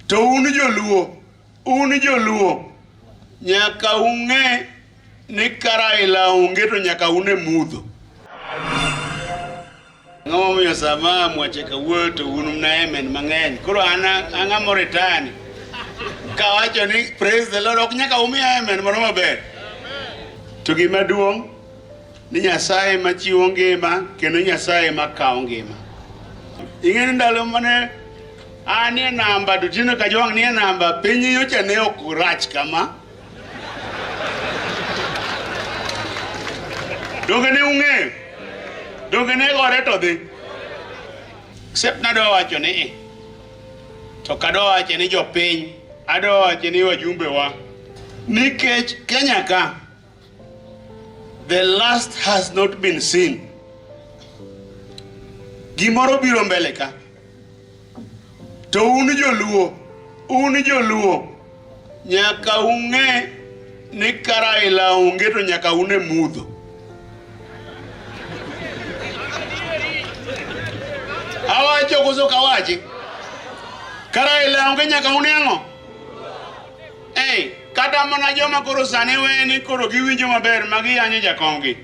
To uni joluo, nyaka ung'e ni Raila onge to nyaka une mudho. Ng'ama miyo sama mwache kawuoyo to un mnaemen mang'eny. Koro ang'a moretani. Kawacho ni praise the Lord, ok nyaka umi amen mono maber. To gima duong' ni Nyasaye machiwo ngima kendo Nyasaye makawo ngima. Ing'eni ndalo mane anie namba to tino ka jowang' nie namba piny nyocha ne ok rach kama. Donge ne ung'eyo? Donge ne gore to dhi? Except nadwa wacho ni to kadwa wacho ni jopiny, adwa wacho ni wajumbe wa nikech Kenya ka the last has not been seen. Gimoro biro mbele ka. To uni joluo, nyaka ung'e ni Raila onge to nyaka une mudho. Awacho koso kawachi. Raila onge nyaka une ang'o? Kata mana joma koro sani weni koro giwinjo maber magiyanyo jakomgi.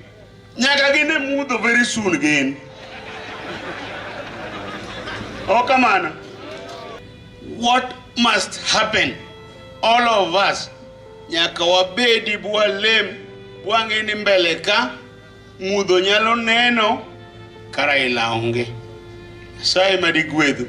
Nyaka gine mudho very soon gin. Kamano. What must happen? All of us. Nyaka wabedi bwalem bwang'e ni mbele ka mudho nyalo neno Raila onge. Nyasaye madi gwedhu.